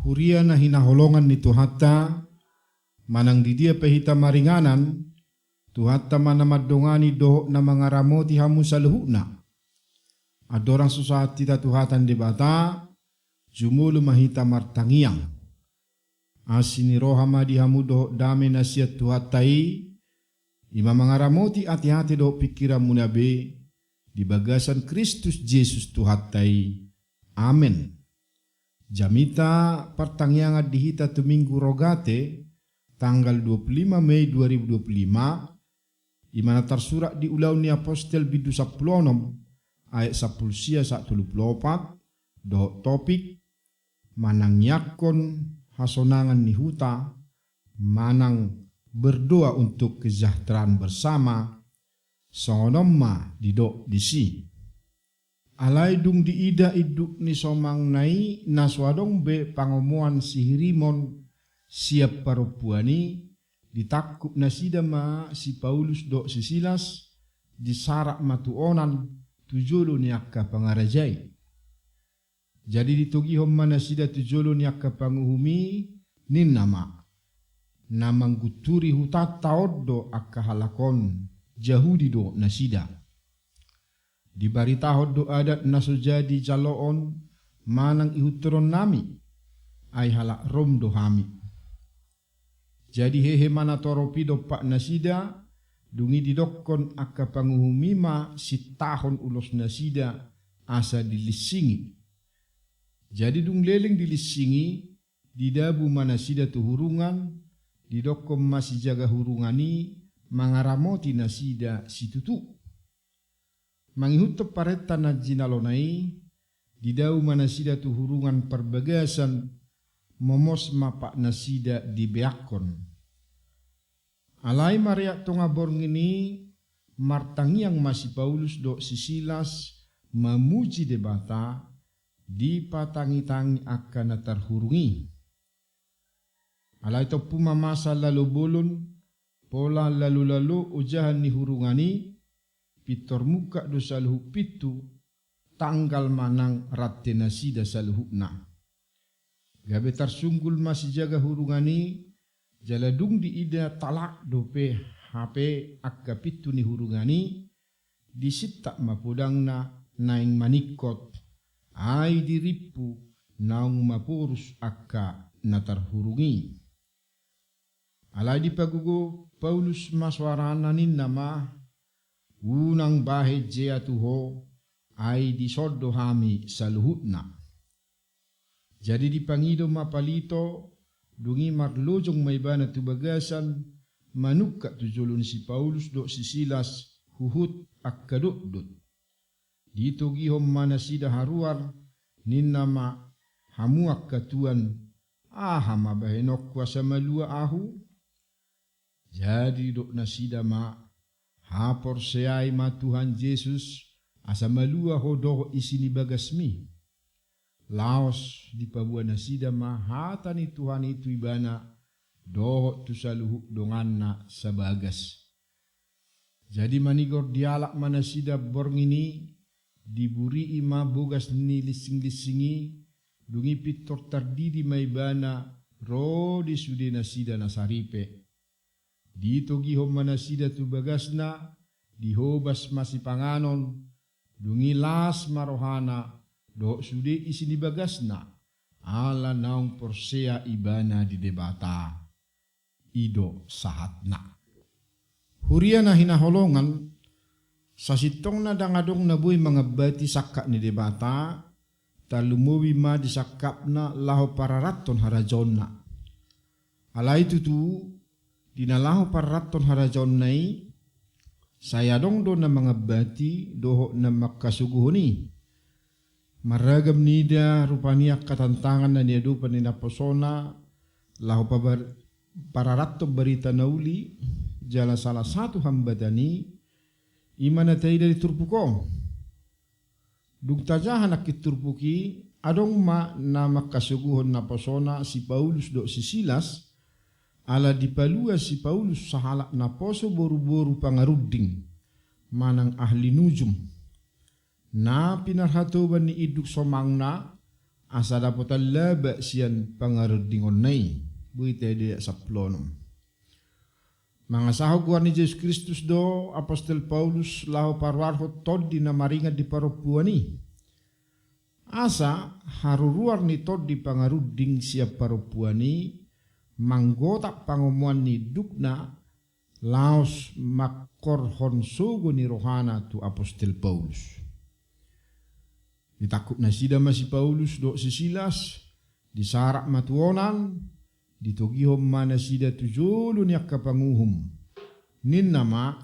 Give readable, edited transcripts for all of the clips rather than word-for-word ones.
Huria na hinaholongan ni Tuhata, manang di dia pehita maringanan, Tuhata manamadongani doho na mga ramoti hamu sa luhuna. Adorang susahat tita Tuhatan di bata, jumulu mahita martangiang. Asini rohama di hamu doho dame nasiat Tuhatai, ima mga ramoti hati-hati doho pikiran munabe, di bagasan Kristus Yesus Tuhatai. Amen. Jamita pertangyangan dihita tu minggu rogate tanggal 25 Mei 2025 imana tersurat di ulau ni apostel bidu 16 ayat 10 sia 1 do topik manang yakon hasonangan ni huta manang berdoa untuk kesejahteraan bersama sonomma didok disi. Alai dung diida iduk ni somang nai naswadong be pangomuan si Hirimon siap parupuani ditakup nasida ma si Paulus do si Silas disarak matuonan tujulu ni akka pangarajai. Jadi ditugihom manasida tujulu ni akka panguhumi nin namang guturi hutat taoddo akka halakon Jahudi do nasida. Dibaritahod do adat na sujadi jaloon manang ihuturon nami ay halak rom do hami. Jadi hehe mana toropi do pak nasida dungi didokon akka panguhumima si tahon ulos nasida asa dilisingi. Jadi dung leleng dilisingi didabu manasida tu hurungan didokon masih jaga hurungani mangaramoti nasida si tutu. Mangihutop pareta na jinalonai didau manasida tu hurungan perbagasan momos mapak nasida di beakon. Alai mariak tonga borngini martangi yang masih Paulus do si Silas memuji debata di patangi-tangi akan terhurungi. Alai topuma masa lalu bolon pola lalu-lalu ujahan ni hurungani pitor muka do saluhu pitu tanggal manang ratte nasida saluhukna. Gabe tersunggul masih jaga hurungani jaladung di ida talak dope HP akka pitu ni hurungani disitak mapudangna naing manikot ai diripu naung mapurus akka natarhurungi. Alai dipagugo Paulus maswarana nin nama unang bahe jea tuho ai disodo hami saluhutna. Jadi dipangido mapalito dungi marlojong maibana tu bagasan manukka tujulun si Paulus do si Silas huhut akkadudut. Dito gihom manasida haruar ninnama hamu akkatuan ahama bahenok kuasa malua ahu. Jadi dok nasida ma hapor seai ma Tuhan Yesus asa malua hodoh isini bagasmi. Laos di pabua nasida ma hatani Tuhan itu ibana doh tu saluhuk donganna sabagas. Jadi manigor dialak manasida borngini diburi ima bogas ni lising-lisingi dungi pitor tardidi maibana ro di sude nasida nasaripe. Dito gihom manasida tu bagasna dihobas masih panganon dungi las marohana do sude isi di bagasna ala naung porsea ibana di debata ido sahatna. Huria na hinaholongan sasitong na dangadong nabuy mga bati sakak ni debata talumuwi ma disakap na laho pararaton harajon na. Alai tutu dinalaho pararaton harajon nai saya dong do na mga bati doho na makasuguhuni. Maragam nida rupanya katantangan na niadupan ni naposona laho pararaton berita nauli jala salah satu hambadani imana tay dari turpuko. Dugtajahan akit turpuki adong ma na makasuguhon na posona si Paulus do si Silas ala dipalua si Paulus sahalak na poso boru-boru pangaruding manang ahli nujum. Na pinarhatoban ni iduk somangna asa dapat laba sian pangaredingon nai buite dia saplonom. Mga sahog ni Yesus Kristus do Apostol Paulus lahu parwarho toddi na maringat di paropuani. Asa haruruar ni toddi pangaruding siap paropuani manggotak pangomuan ni dukna laos makorhon sugo ni rohana tu Apostol Paulus. Ditakut na sida masih Paulus do si Silas disarak matuonan ditugihom mana sida tujulu ni akapanguhum nin nama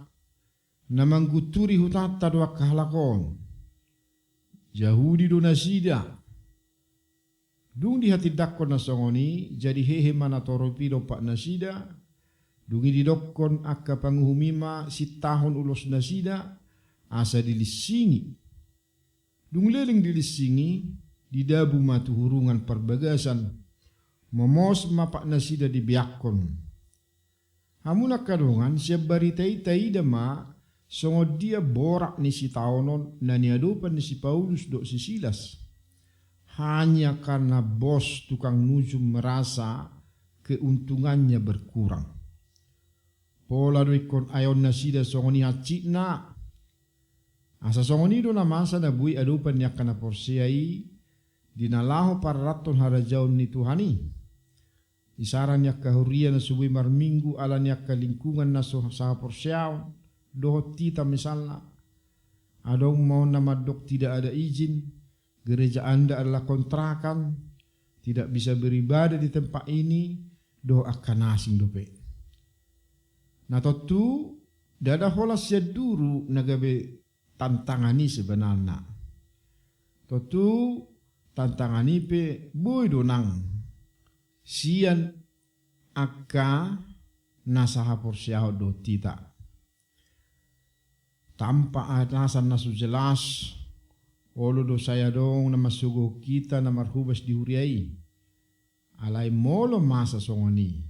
namangguturi hutata do kahalakon Yahudi do na sida dung di hati dakon na songoni jadi hehe mana toropi do pak nasida dungi di dokon akapanguhumima si tahun ulos nasida asa dilisingi dung leling dilisingi didabu matu hurungan perbagasan momos mapak nasida dibiakon. Hamuna kadongan siap baritai dama songo dia borak ni si taonon na niadopan ni si Paulus do si Silas. Hanya karena bos tukang nujum merasa keuntungannya berkurang. Pola do ikon ayon nasida songo ni hacikna. Asa songoni do na masa na bui adupan niya kana porsiai dinalaho para raton harajaon ni Tuhani. Isaran niya kahurian na subui marminggu ala niya kalingkungan na sa porsiaw doho tita misalna. Adong mau nama dok tidak ada izin, gereja anda adalah kontrakan, tidak bisa beribadah di tempat ini, doho akan asing dope. Nah totu dada holas ya duru nagabe tantangani sebenarnya. Totu tantangani pe boy donang sian aka nasaha porsiaho do tita. Tanpa atasan nasu jelas olo do saya dong nama sugo kita na marhubas dihuriai. Alai molo masa songoni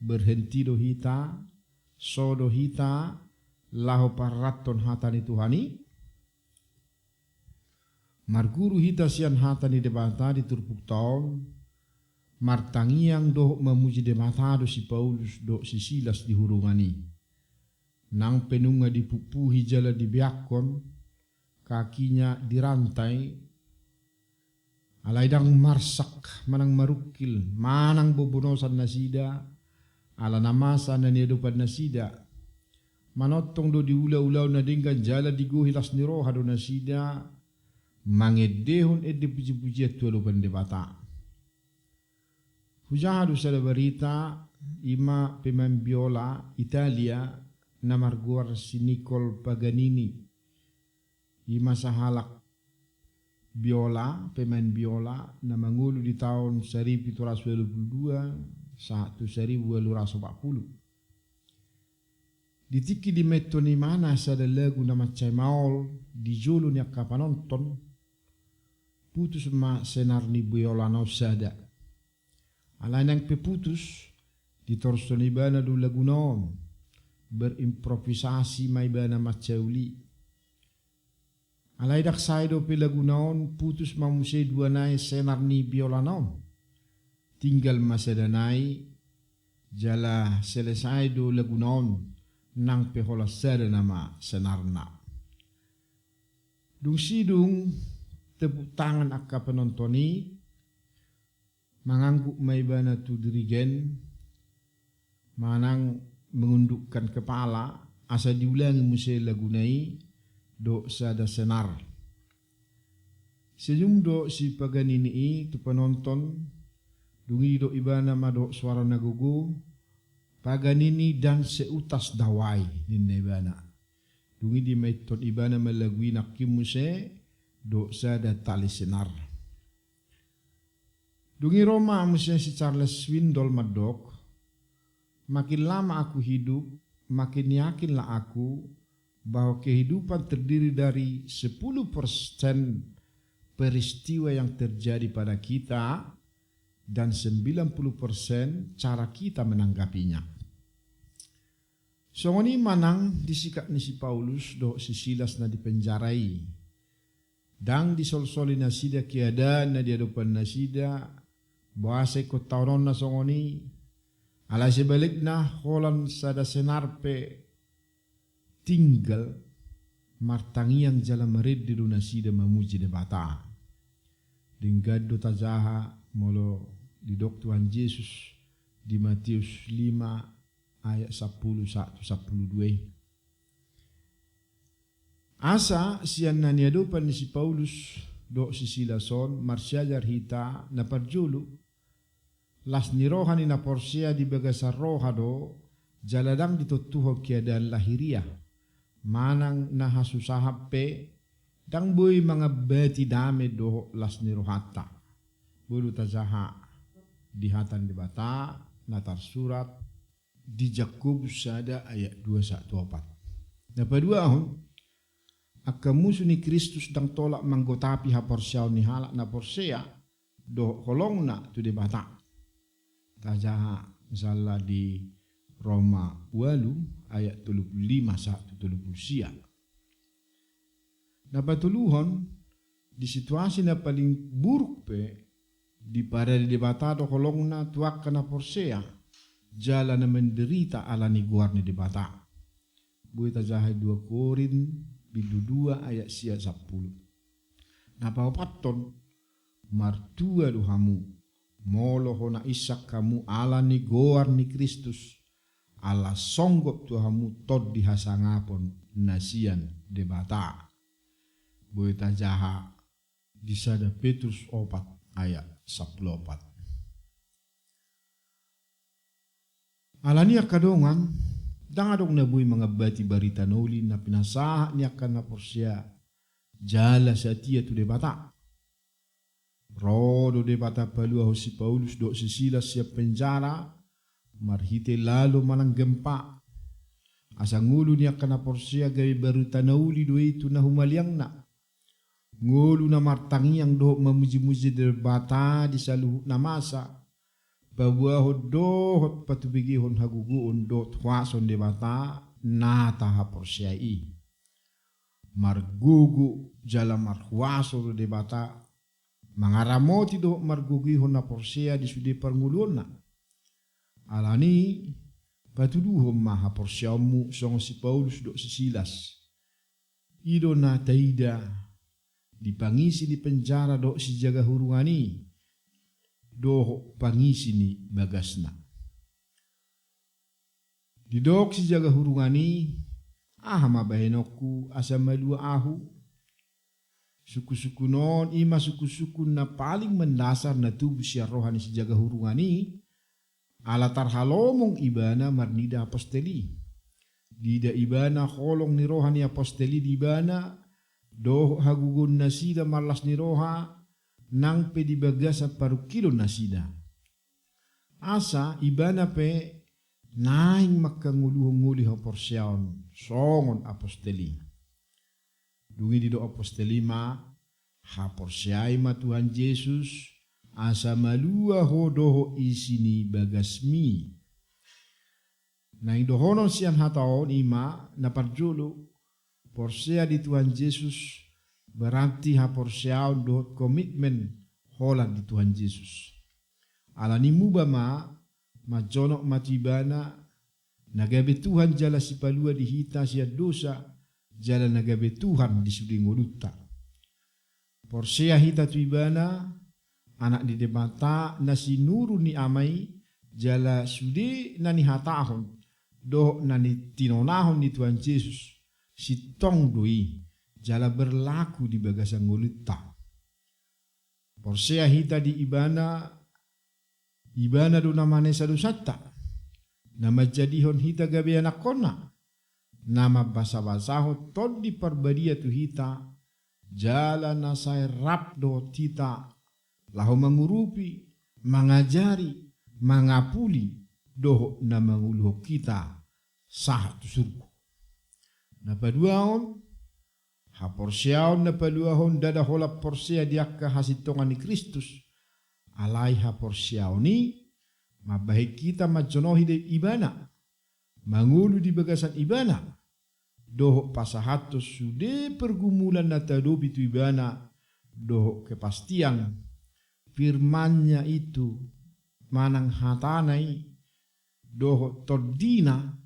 berhenti do hita so do hita laho paraton hatani Tuhani marguru hita sian hatani debata di turpuk taon martangiang do memuji debata do si Paulus do si Silas di hurungani nang penunga dipupuhi jala dibiakon kakinya dirantai alaidang marsak manang marukil manang bobonosan nasida ala namasa na niadupan nasida manotong do diula-ulau na dinggan jala diguhilas ni roha do nasida mangedehon di puji-puji tualo bandebata. Hujahadu sada berita ima pemain biola Italia namarguar si Nicole Paganini. Ima sahalak biola pemain biola na mangulu di tahun 1722 1840. Ditiki di metto ni mana sada lagu nama Cai Maol di julu ni akka panonton putus ma senar ni biola no sada ala nang peputus di torso ni bana du lagu non berimprovisasi mai bana macauli ala dak saido pe lagu non putus ma muse dua nai senar ni biola non tinggal masada nai jala selesai do lagu non nang pehola sada nama senarna. Dung sidung tepuk tangan akka penontoni mengangguk maibana tu dirigen manang mengundukkan kepala asa diulangi musai lagunai do sada senar. Sejum do si Paganini tu penonton dungi do ibana mado suara nagugu Paganini dan seutas dawai ninna ibana. Dungi di metod ibana melagui nakimuse do sada tali senar. Dungi Roma musya si Charles Swindoll madok. Makin lama aku hidup, makin yakinlah aku bahwa kehidupan terdiri dari 10% peristiwa yang terjadi pada kita dan 90% cara kita menanggapinya. Songoni manang disikap ni si Paulus do si Silas na dipenjarai. Dang disolsoli nasida kiadan na diadupan nasida bahasa ko taunon na songoni ala sebalik na holan sada senarpe tinggal martangiang jala merid di nasida mamuji de bata dinggado tazaha molo di dok Tuhan Yesus di Matius 5 ayat 11-12. Asa sian naniadupan ni si Paulus do si Silason marsyajar hita na parjulu las niroha ni na porsia di bagasar roha do jaladang ditutuho kiadaan lahiriah manang nahasusahape dang boy mga beti dame do las nirohata bulu tazaha dihatan di bata natar surat di Jakub sada ayat 2:1-4. Napadua ahon akamusu ni Kristus dang tolak manggotapi ha porsiaw ni halak na porsia do kolong na tu di bata. Tajaha misalnya di Roma 8 ayat 35-30. Napatuluhon di situasi na paling buruk pe di pada di bata do kolong na tuak kana porsia jala na menderita ala ni guar ni di bata. Buat tajaha 2 Korin Bidu 2 ayat 10. Napa paton martua duhamu molo hona isak kamu ala ni goar ni Kristus ala songgop tuhamu tod dihasangapon nasian debata boita jaha disada Petrus 4 ayat 14. Alania kadongan dangadong nabui mga bati barita noli na pinasaha niya ka na porsia jala sa tia tu debata. Rodo debata palua ho si Paulus do si Silas siya penjara marhite lalo manang gempa. Asang ngulu niya ka na porsia gawi barita nauli do itu na humaliang na. Ngulu na martangiang do mamuji-muji debata di saluhuk na masa. Babuahod dohot patubigihon haguguon dot huason de bata nata haporsiai. Margugu jala marhuaso de bata mangaramoti do margugihon na porsia di sudi parngulon na. Alani patuduhom maha porsiamu song si Paulus do si Silas. Ido na taida dipangisi di penjara do si jaga hurungani. Doho pangisi ni bagasna. Didok si jaga hurungani mabahenokku asa malua ahu. Suku-suku non ima suku-suku na paling mendasar na tubuh siya rohani si jaga hurungani alatar halomong ibana marnida aposteli. Dida ibana kolong ni rohani aposteli di ibana doho hagugun nasida malas ni roha nang pe dibagasa paru kilo nasida. Asa ibana pe naing makanguluhong-nguli ho porsyaon songon aposteli. Dungi di do aposteli ma ha porsyai ma Tuhan Yesus asa malua ho doho isini bagasmi. Nang dohonon sian hataon ima na parjulu porsya di Tuhan Yesus berarti ha porsiaw dot komitmen holan di Tuhan Yesus. Alani mubama majonok matibana nagabe Tuhan jala si palua dihita siya dosa jala nagabe Tuhan di sudi ngoluta. Porsia hita tuibana anak di debata nasi nuru ni amai jala sudi nani hatahon do nani tinonahon di Tuhan Yesus si tong doi jala berlaku di bagasan ngulita. Porsia hita di ibana do namane sadusata. Nama jadihon hita gabe anak kona. Nama basa-basaho tod di parbadia tu hita. Jala nasai rap do tita. Lahu mengurupi, mengajari, mengapuli doh na manguluh kita sah tu surga. Napaduaon ha porsiaon na paluahon dada hola porsia diakka hasitongan ni Kristus alai ha porsiaon ni mabahik kita majonohi de ibana mangulu di bagasan ibana dohok pasahatos sude pergumulan natadobi tu ibana dohok kepastian firmannya itu manang hatanai dohok tordina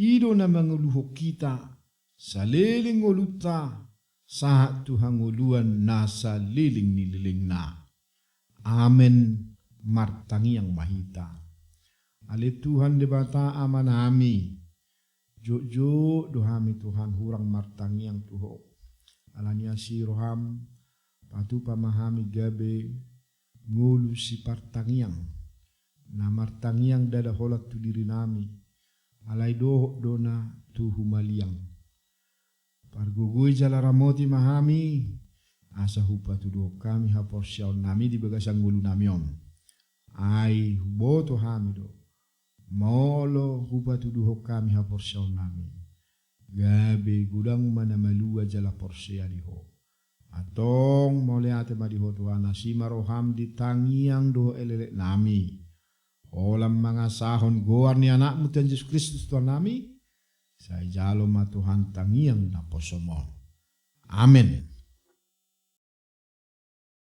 ido na manguluhok kita saliling uluta saat Tuhan uluan nasa liling nililing na. Amen martangi yang mahita. Ale Tuhan debata amanami. Jojo dohami Tuhan hurang martangi yang tuho. Alania si roham patu pamahami gabe ngulu si partangiang. Na martangiang dada holat tu diri nami. Alai doho dona tuhu maliang. Pargugui jalaramoti mahami asa hupa tuduh kami haporsiaw nami di bagasang ngulu namion. Ai huboto hami do. Molo hupa tuduh kami haporsiaw nami. Gabe gudang mana malua jala porsia diho. Atong mole ate madiho tuana si maroham di tangiang do elelek nami. Olam mga sahon goar ni anakmu Tuhan Yesus Kristus Tuhan nami. Saya jalo ma Tuhan tangiang na posomon. Amin.